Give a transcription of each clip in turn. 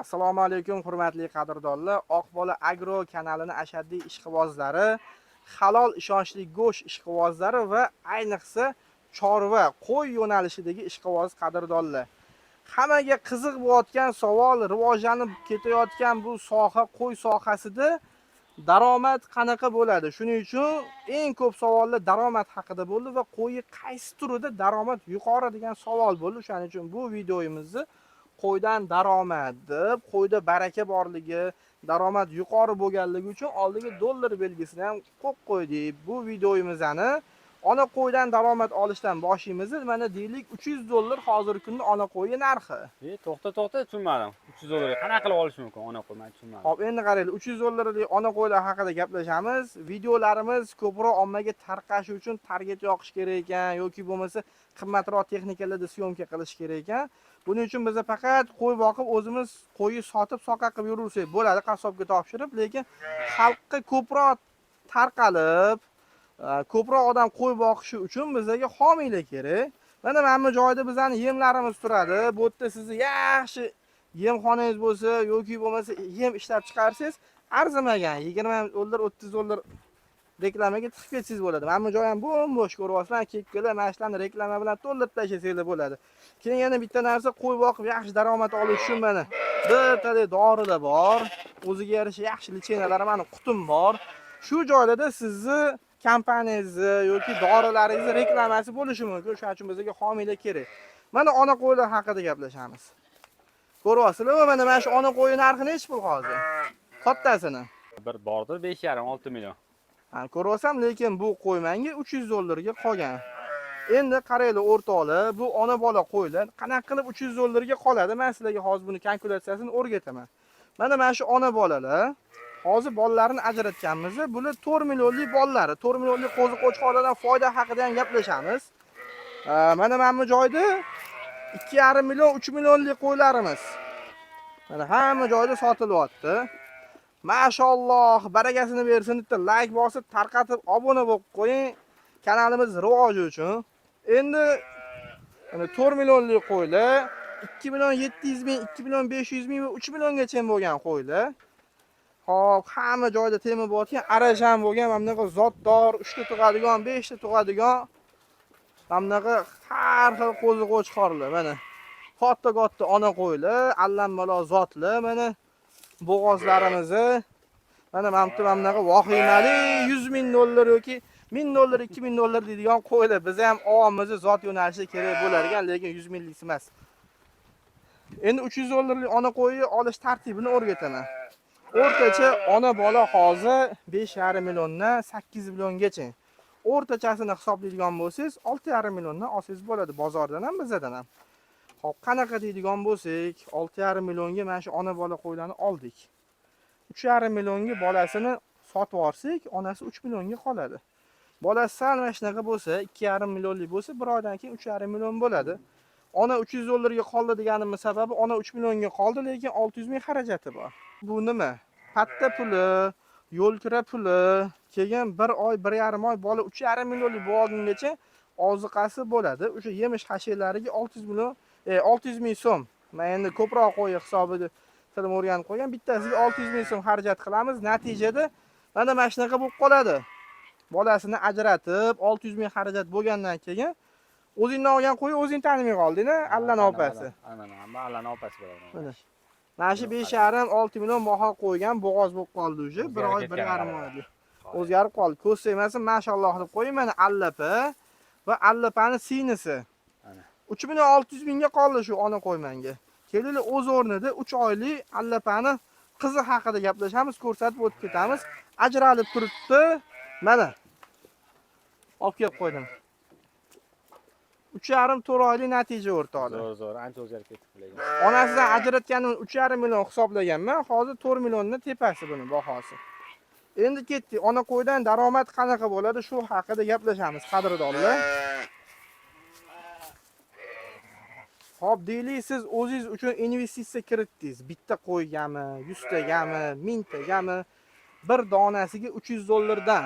Assalomu alaykum hurmatli qadrdonlar. Oqbola Agro kanalining ashaddiy ishqibozlari, halol ishonchli go'sht ishqibozlari va ayniqsa chorva, qo'y yo'nalishidagi ishqiboz qadrdonlar. Hammaga qiziq bo'layotgan savol, rivojlanib ketayotgan bu soha qo'y sohasida daromad qanaqa bo'ladi? Shuning uchun eng ko'p savollar daromad haqida bo'ldi va qo'yi qaysi turida daromad yuqori degan savol bo'ldi. Shuning uchun bu videomizni qo'ydan daromad deb, qo'yda baraka borligi, daromad yuqori bo'lganligi uchun oldiga dollar belgisini ham qo'yib qo'ydik. Bu videomizni ona qo'ydan daromad olishdan boshlaymiz. Mana deylik $300 hozirgi kunda ona qo'yi narxi. To'xta, tushunmadim. $300 qanaqa qilib olish mumkin ona qo'y, men tushunmadim. Hop, endi qaraylik, $300lik ona qo'ylar haqida gaplashamiz. Videolarimiz ko'proq ommaga tarqashi uchun target yoqish kerak ekan yoki bo'lmasa qimmatroq texnikalarda syomka qilish kerak ekan. Buning uchun biz faqat qo'y boqib o'zimiz qo'yni sotib soqa qilib yuraversak bo'ladi, qassobga topshirib, lekin xalqqa ko'proq tarqalib, ko'proq odam qo'y boqishi uchun bizga homiylar kerak. Mana hamma joyda bizning yemlarimiz turadi. Bu yerda sizni yaxshi yemxonangiz bo'lsa yoki bo'lmasa yem ishlab chiqarsangiz arzimagan $20 $30 reklamaga chiqib ketsangiz bo'ladi. Hamma joy ham bo'sh ko'ryapsizlar, kekkalar mana shularni reklama bilan to'ldirib tashlasanglar bo'ladi. Keyin yana bitta narsa, qo'y boqib yaxshi daromad olish uchun mana bittadek dorilar bor. O'ziga yarasha yaxshi litsenalar, mana qutim bor. Shu joylarda sizni kompaniyangizni yoki dorilaringizni reklamasi bo'lishi mumkin. Shuning uchun bizga homiylar kerak. Mana ona qo'ylar haqida gaplashamiz. Ko'ryapsizlar, mana shu ona qo'yi narxi nechi pul hozir? Kattasini. Bir bordir 5,5-6 million. Ko'ryapsam, lekin bu qo'y menga $300 ga qolgan. Endi qaranglar o'rtoqlar, bu ona bola qo'ylar qanaqa qilib $300 ga qoladi? Men sizlarga hozir buni kalkulyatsiyasini o'rgataman. Mana shu ona bolalar, hozir bolalarini ajratganmiz. Bular 4 millionlik bolalar, 4 millionlik qo'zi qo'chqorlardan foyda haqida ham gaplashamiz. Mana bu joyda 2,5 million, 3 millionlik qo'ylarimiz. Mana hamma joyda sotilyapti. Maşalloh, barakasini bersin deb like bosib, tarqatib, obuna bo'lib qo'ying kanalimiz rivoji uchun. Endi mana 4 millionlik qo'ylar, 2 million 700 ming, 2 million 500 ming va 3 milliongacha bo'lgan qo'ylar. Hop, hamma joyda temir bo'layotgan, arajam bo'lgan, mana bunaqa zotdor, 3 ta tug'adigan, 5 ta tug'adigan, mana bunaqa har xil qo'zi qo'chqorlar, mana katta ona qo'ylar, allambalo zotlar, mana bo'g'ozlarimizni mana bunaqa vahimali $100 ming yoki $1000, $2000 deydigan qo'ylar. Biz ham avomimizni zot yo'nalishi kerak bo'lar ekan, lekin 100 minglik emas. Endi $300lik ona qo'yni olish tartibini o'rgataman. O'rtacha ona bola hozir 5,5 milliondan 8 milliongacha. O'rtachasini hisoblaydigan bo'lsangiz 6,5 milliondan olsangiz bo'ladi, bozordan ham, bizdan ham. Hop, qanaqa deydigan bo'lsak, 6,5 millionga mana shu ona bola qo'ylarni oldik. 3,5 millionga bolasini sotib olsak, onasi 3 millionga qoladi. Bolasi sal mana shunaqa bo'lsa, 2,5 millionlik bo'lsa, bir oydan keyin 3,5 million bo'ladi. Ona $300 ga qoldi deganimiz sababi, ona 3 millionga qoldi, lekin 600 ming xarajati bor. Bu nima? Patta puli, yo'l kira puli, keyin 1 oy, 1,5 oy bola 3,5 millionlik bo'lgungacha oziqasi bo'ladi. O'sha yemish hashaylariga 600 million 600 ming so'm. Men endi ko'proq qo'y hisobida tilim o'rganib qo'ygan. Bittasiga 600 ming so'm xarajat qilamiz. Natijada mana shunaqa bo'lib qoladi. Bolasini ajratib, 600 ming xarajat bo'lgandan keyin o'zingdan olgan qo'y o'zing tanimay qolding-a, Allani opasi. Allani opasi bo'ladi. Mana shu 5,5-6 million baho qo'ygan bo'g'oz bo'lib qoldi o'sha. 1 oy, 1,5 oylik. O'zgarib qoldi. Ko'z sevmasin, mashalloh deb qo'ying. Mana allapa va allapani sinisi. 3 million 600 mingga qoldi shu ona qo'ymanga. Kelinglar o'z o'rnida 3 oylik allapani qizi haqida gaplashamiz, ko'rsatib o'tib ketamiz. Ajralib turibdi. Mana. Olib kelib qo'ydim. 3,5-4 oylik natija o'rtoqlar. Zo'r, ancha o'zgarib ketdi lekin. Onasidan ajratganimni 3,5 million hisoblaganman. Hozir 4 milliondan tepasi buni bahosi. Endi ketdik. Ona qo'ydan daromad qanaqa bo'ladi, shu haqida gaplashamiz, qadrdonlar. Hop, deylik, siz o'zingiz uchun investitsiya kiritdingiz. Bitta qo'ygami, 100 tagami, 1000 tagami, bir donasiga $300 dan.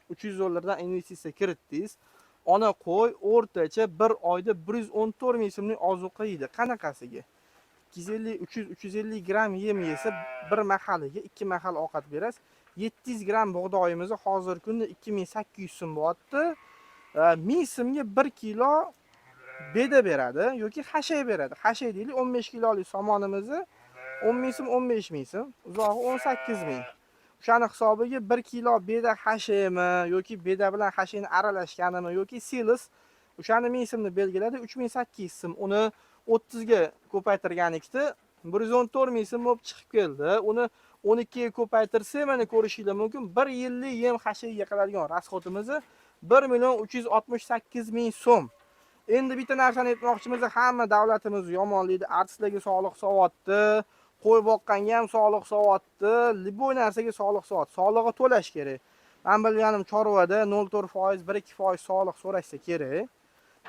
$300 dan investitsiya kiritdingiz. Ona qo'y o'rtacha bir oyda 114 ming so'mlik ozuqa yeydi. Qanaqasiga? 250, 300, 350 gram yem yesa bir mahaliga 2 mahal ovqat berasiz. 700 gram bug'doyimizni hozirgi kunda 2800 so'm bo'lyapti. 1000 so'mga 1 kilo beda beradi yoki hashay beradi. Hashay deylik 15 kilolik somonimizni 10 ming so'm, 15 ming so'm, uzog'i 18 ming. O'shani hisobiga 1 kilo beda hashaymi yoki beda bilan hashayni aralashganimi yoki silis o'shani 1000 so'mni belgiladi, 3800 so'm. Uni 30 ga ko'paytirganlikda 114 ming so'm bo'lib chiqib keldi. Uni 12 ga ko'paytirsa, mana ko'rishingiz mumkin, 1 yillik yem hashayga qiladigan rasxotimizni 1 million 368 ming so'm. Endi bitta narsani aytmoqchimiz, hamma davlatimiz yomonlaydi, artistlarga soliq solyapti, qo'y boqqanga ham soliq solyapti, liboy narsaga soliq solyapti. Solig'i to'lash kerak. Men bilganim chorvada 0.4%, 1-2% soliq so'rashsa kerak.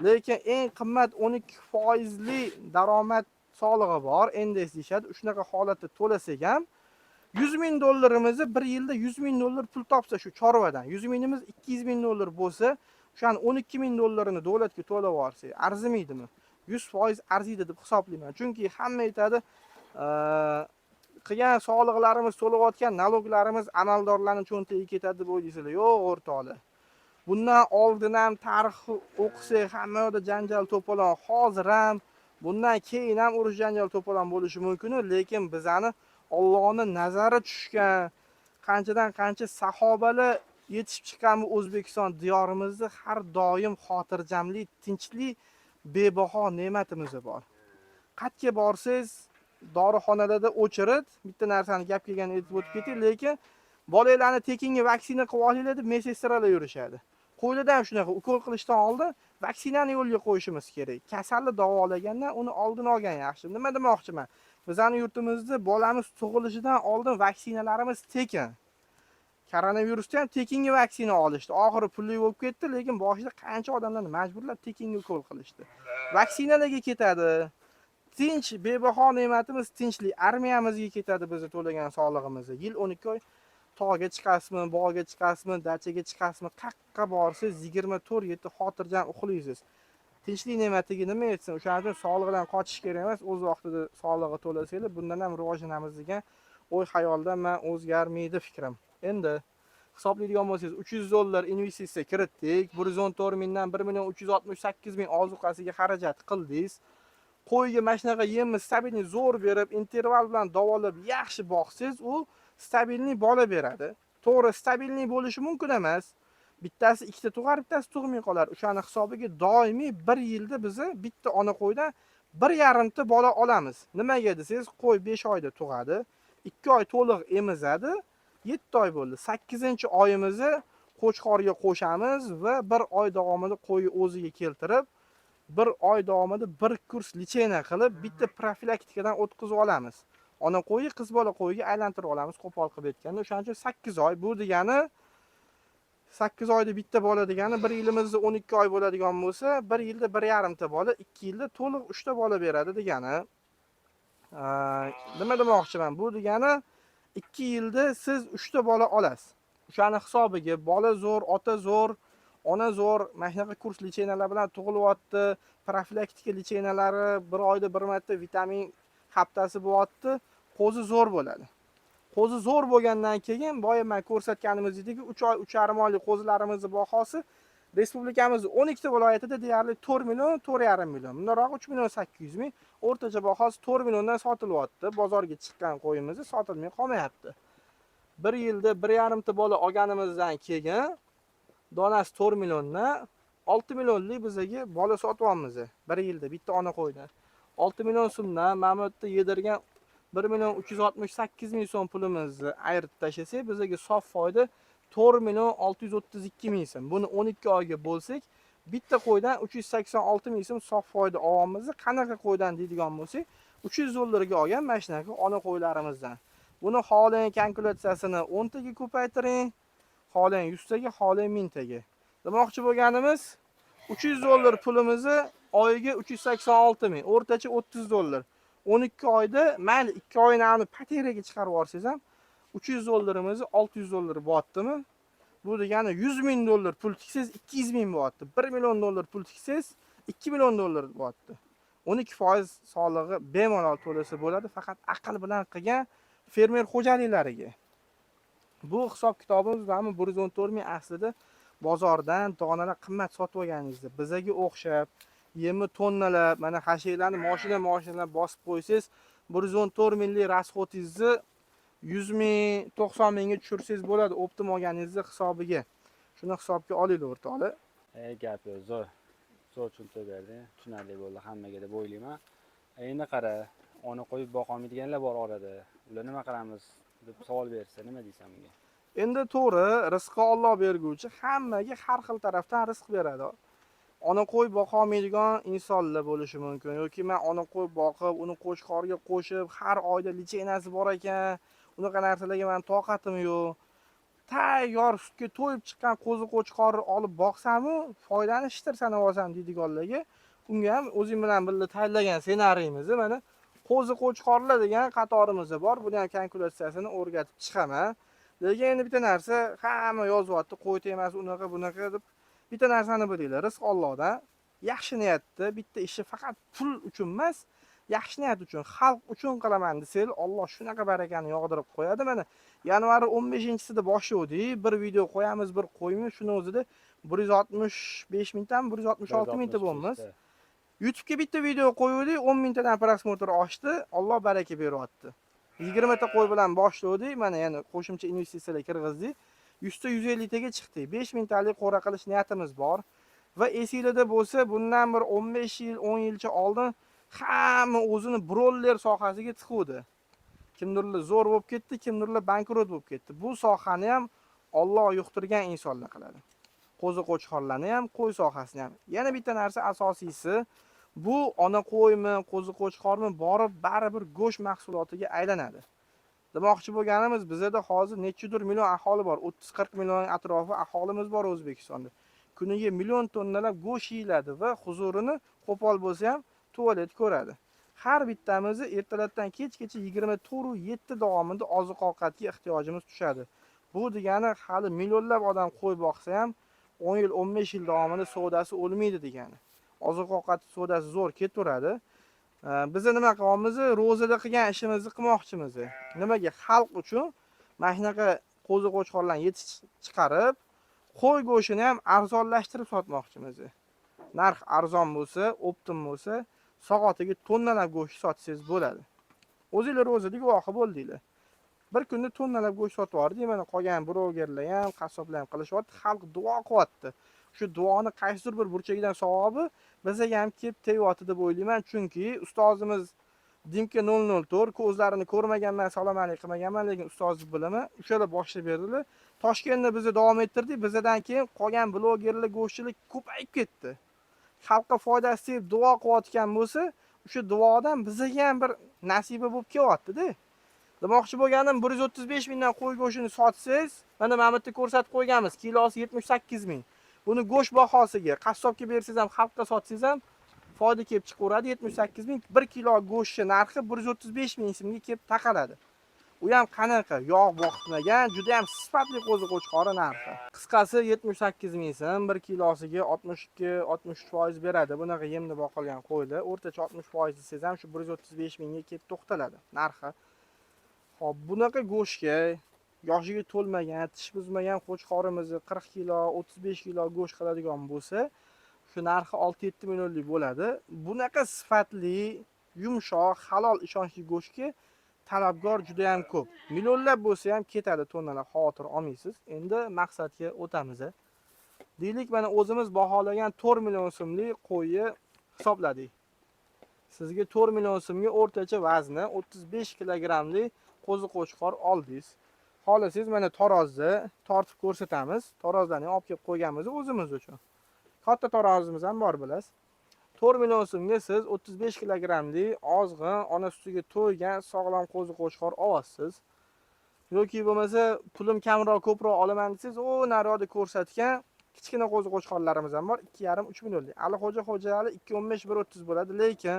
Lekin eng qimmat 12%li daromad solig'i bor, endeks deyshadi. Shunaqa holatda to'lasak ham 100 ming dollarimizni bir yilda 100 ming dollar pul topsa shu chorvadan, 100 mingimiz 200 ming dollar bo'lsa, o'shani 12 ming dollarini davlatga to'lab yuborsak, arzimaydimi? 100% arziydi deb hisoblayman. Chunki hamma aytadi, qilgan soliqlarimiz, to'layotgan naloglarimiz amaldorlarning cho'ntagiga ketadi deb o'ylaysizlar. Yo'q, o'rtoqlar. Bundan oldin ham tarix o'qisak, hamma yoqda janjal to'polon, hozir ham, bundan keyin ham urush janjal to'polon bo'lishi mumkin, lekin bizani Allohning nazari tushgan, qanchadan qancha sahobalar yetishib chiqqan bu O'zbekiston diyorimizda har doim xotirjamlik, tinchlik, bebaho ne'matimiz bor. Qayerga borsangiz, dorixonalarda o'chirit, bitta narsani gap kelgan aytib o'tib ketay, lekin bolalarni tekinga vaksina qilib olinglar deb mesestralar yurishadi. Qo'ylarda ham shunaqa, ukol qilishdan oldin vaksinani yo'lga qo'yishimiz kerak. Kasalni davolagandan uni oldini olgan yaxshi. Nima demoqchiman? Bizning yurtimizda bolamiz tug'ilishidan oldin vaksinalarimiz tekin. Koronavirusda ham tekinga vaksina olishdi. Oxiri pulli bo'lib ketdi, lekin boshida qancha odamlarni majburlab tekinga ukol qilishdi. Vaksinalarga ketadi. Tinch, bebaho ne'matimiz tinchlik. Armiyamizga ketadi bizni to'lagan solig'imizni. Yil 12 oy tog'ga chiqasizmi, bog'ga chiqasizmi, dachaga chiqasizmi, qaqqa borsiz 24/7 xotirjam uxlaysiz. Tinchlik ne'matiga nima etsin? O'shaning uchun solig'dan qochish kerak emas, o'z vaqtida solig'i to'lasanglar, bundan ham rivojlanamiz degan o'y xayoldan men o'zgarmaydi fikrim. Endi hisoblaydigan bo'lsangiz 300 dollar investitsiya kiritdik, 114 mingdan 1 million 368 ming ozuqasiga xarajat qildingiz. Qo'yga mana shunaqa yemni stabilni zo'r berib, interval bilan davolab yaxshi boqsangiz, u stabilni bola beradi. To'g'ri, stabilni bo'lishi mumkin emas. Bittasi ikkita tug'ar, bittasi tug'may qolar. O'shani hisobiga doimiy 1 yilda biz bitta ona qo'ydan 1,5 ta bola olamiz. Nimaga desangiz, qo'y 5 oyda tug'adi, 2 oy to'liq emizadi, 7 oy bo'ldi. 8-oyimizni qo'chqorga qo'shamiz va 1 oy davomida qo'yni o'ziga keltirib, 1 oy davomida 1 kurs lichena qilib, bitta profilaktikadan o'tkazib olamiz. Ona qo'yi qiz bola qo'yiga aylantirib olamiz, qo'pol qilib aytganda. O'shaning uchun 8 oy. Bu degani 8 oyda bitta bola degani 1 yilimizda 12 oy bo'ladigan bo'lsa, 1 yilda 1,5 ta bola, 2 yilda to'liq 3 ta bola beradi degani. Nima demoqchiman? Bu degani 2 yilda siz 3 ta bola olasiz. O'shani hisobiga bola zo'r, ota zo'r, ona zo'r, mana shunaqa kurs lichenalar bilan tug'ilyapti, profilaktika lichenalari 1 oyda 1 marta vitamin haftasi bo'lyapti, qo'zi zo'r bo'ladi. Qo'zi zo'r bo'lgandan keyin boya men ko'rsatganimizdek 3 oy, 3,5 oylik qo'zilarimizning bahosi respublikamizning 12 ta viloyatida deyarli 4 million, 4,5 million. Bundaroq 3 million 800 ming, o'rtacha bahosi 4 milliondan sotilyapti. Bozorga chiqqan qo'yimiz sotilmay qolmayapti. 1 yilda 1,5 ta bola olganimizdan keyin donasi 4 milliondan 6 millionlik bizga bola sotyapmiz. 1 yilda bitta ona qo'ydan. 6 million so'mdan Mamutda yedirgan 1 million 368 ming so'm pulimizni ayirib tashlasak, bizga sof foyda 4 million 632 ming so'm. Buni 12 oyga bo'lsak, bitta qo'ydan 386 ming so'm sof foyda olyapmiz. Qanaqa qo'ydan deydigan bo'lsak, 300 dollarga olgan mana shunaqa ona qo'ylarimizdan. Buni xohlang kalkulyatsiyasini 10 taga ko'paytiring, xohlang 100 taga, xohlang 1000 taga. Demoqchi bo'lganimiz 300 dollar pulimizni oyiga 386 ming, o'rtacha 30 dollar. 12 oyda mayli 2 oyni pateraga chiqarib yuborsangiz ham 300 dollarimizni 600 dollar bo'lyaptimi? Bu degani 100 ming dollar pul tiksangiz 200 ming bo'lyapti. 1 million dollar pul tiksangiz 2 million dollar bo'lyapti. 12% solig'i bemalol to'lasa bo'ladi, faqat aql bilan qilgan fermer xo'jaliklariga. Bu hisob kitobimiz mana 114 ming aslida bozordan donalar qimmat sotib olganingizda bizaga o'xshab yemi tonnalab mana hashiylarni mashinalar bosib qo'ysangiz 114 minglik rasxodingizni 100 ming 90 mingga tushirsangiz bo'ladi optim olganingizni hisobiga. Shuni hisobga olinglar o'rtoqlar. Gapi zo'r tushuntirib berdi. Tushunarli bo'ldi hammaga deb o'ylayman. Endi qara, ona qo'yib boqolmaydiganlar bor orada. Ular nima qilamiz deb savol bersa, nima deysan bunga? Endi to'g'ri, rizqi Alloh berguvchi, hammaga har xil tarafdan rizq beradi. Ona qo'y boqolmaydigan insonlar bo'lishi mumkin yoki men ona qo'y boqib, uni qo'shqorga qo'shib, har oyda lichenasi bor ekan, unaqa narsalarga men toqatim yo'q. Tayyor sutga to'yib chiqqan qo'zi qo'chqorni olib boqsam-u, foydani shitir sanab olsam deydiganlarga, unga ham o'zing bilan birga tayyorlagan ssenariyimizni mana qo'zi qo'chqorlar degan qatorimiz bor. Buni ham kalkulyatsiyasini o'rgatib chiqaman. Lekin endi bitta narsa hamma yozyapti, qo'y temasi unaqa bunaqa deb. Bitta narsani bilinglar, rizq Allohdan. Yaxshi niyatda bitta ishni faqat pul uchun emas, yaxshi niyat uchun, xalq uchun qilaman desangiz, Alloh shunaqa barakani yog'dirib qo'yadi. Mana yanvar 15-sida boshladik, bir video qo'yamiz, bir qo'ymiz, shuni o'zida 165 mingdan 166 mingta bo'lmiz. YouTube'ga bitta video qo'ydik, 10 mingtadan prosmotr oshdi, Alloh baraka beryapti. 20 ta qo'y bilan boshladik, mana yana qo'shimcha investitsiyalar kirgizdik. 100 ta 150 taga chiqdik. 5 mingtalik qo'ra qilish niyatimiz bor. Va esingizda bo'lsa, bundan bir 15 yil, 10 yilcha oldin hamma o'zini broller sohasiga tiquvdi. Kimdirlar zo'r bo'lib ketdi, kimdirlar bankrot bo'lib ketdi. Bu sohani ham Alloh yuqtirgan insonlar qiladi. Qo'zi qo'chqorlarni ham, qo'y sohasini ham. Yana bitta narsa asosiysi, bu ona qo'ymi, qo'zi qo'chqormi borib baribir go'sht mahsulotiga aylanadi. Demoqchi bo'lganimiz, bizda hozir nechidir million aholi bor, 30-40 million atrofi aholimiz bor O'zbekistonda. Kuniga million tonnalab go'sht yeyiladi va huzurini qo'pol bo'lsa ham tualet ko'radi. Har bittamizni ertalabdan kechgacha 24/7 davomida oziq-ovqatga ehtiyojimiz tushadi. Bu degani hali millionlab odam qo'y boqsa ham 10 yil, 15 yil davomida savdosi o'lmaydi degani. Oziq-ovqat savdosi zo'r ketaveradi. Biz nima qilyapmiz? Ro'zada qilgan ishimizni qilmoqchimiz. Nimaga? Xalq uchun mana shunaqa qo'zi qo'chqorlarni yetishib chiqarib, qo'y go'shtini ham arzonlashtirib sotmoqchimiz. Narx arzon bo'lsa, optim bo'lsa, soatiga tonnalab go'sht sotsangiz bo'ladi. O'zingizlar ro'zada guvohi bo'ldinglar. Bir kunda tonnalab go'sht sotib yubordik. Mana qolgan blogerlar ham, qassoblar ham qilishyapti. Xalq duo qilyapti. Shu duoni qaysidir bir burchagidan savobi bizga ham kelib tegyapti deb o'ylayman. Chunki ustozimiz Dimka 004 ko'zlarini ko'rmaganman, salom alaykum qilmaganman, lekin ustozlik bilaman. O'shalar boshlab berdilar. Toshkentda biz davom ettirdik. Bizdan keyin qolgan blogerlar go'shtchilik ko'payib ketdi. Xalqqa foydasi deb duo qilayotgan bo'lsa, o'sha duodan bizga ham bir nasiba bo'lib kelyapti-da. Demoqchi bo'lganim 135 mingdan qo'y go'shtini sotsangiz, mana bu yerda ko'rsatib qo'yganmiz, kilosi 78 ming. Buni go'sht bahosiga qassobga bersangiz ham, xalqqa sotsangiz ham foyda kelib chiqaveradi. 78 ming, 1 kilo go'shtning narxi 135 ming so'mga kelib taqaladi. U ham qanaqa? Yog' boqmagan, juda ham sifatli qo'zi qo'chqori narxi. Qisqasi 78 ming so'm, 1 kilosiga 62-63% beradi. Bunaqa yemni boqilgan qo'ylar o'rtacha 60% desangiz ham shu 135 mingga kelib to'xtaladi narxi. Xo'p, bunaqa go'shtga yoshiga to'lmagan, tish buzmagan qo'chqorimizni 40 kilo, 35 kilo go'sht qiladigan bo'lsa, shu narxi 6-7 millionlik bo'ladi. Bunaqa sifatli, yumshoq, halol, ishonchli go'shtga talabgor juda ham ko'p. Millionlab bo'lsa ham ketadi tonnalab, xavotir olmaysiz. Endi maqsadga o'tamiz. Deylik, mana o'zimiz baholagan 4 million so'mlik qo'yni hisobladik. Sizga 4 million so'mga o'rtacha vazni 35 kilogramlik qo'zi qo'chqor oldingiz. Xohlasangiz mana tarozda tortib ko'rsatamiz. Tarozlarni olib kelib qo'yganmiz o'zimiz uchun. Katta tarozimiz ham bor bilasiz. 4 million so'mga siz 35 kilogramlik ozg'in, ona sutiga to'ygan sog'lom qo'zi qo'chqor olasiz. Yoki bo'lmasa pulim kamroq, ko'proq olaman desangiz, o naryoqda ko'rsatgan kichkina qo'zi qo'chqorlarimiz ham bor, 2,5-3 millionlik. Alixo'ja xo'jali 215 130 bo'ladi, lekin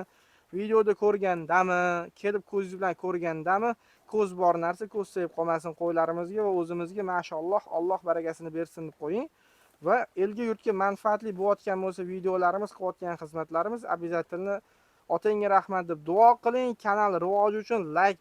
videoda ko'rgandami, kelib ko'zingiz bilan ko'rgandami, ko'z bor narsa ko'z sevib qolmasin qo'ylarimizga va o'zimizga mashalloh, Alloh barakasini bersin deb qo'ying. Va elga yurtga manfaatli bo'layotgan bo'lsa videolarimiz, qilayotgan xizmatlarimiz обязательно Otangga rahmat deb duo qiling. Kanal rivoji uchun like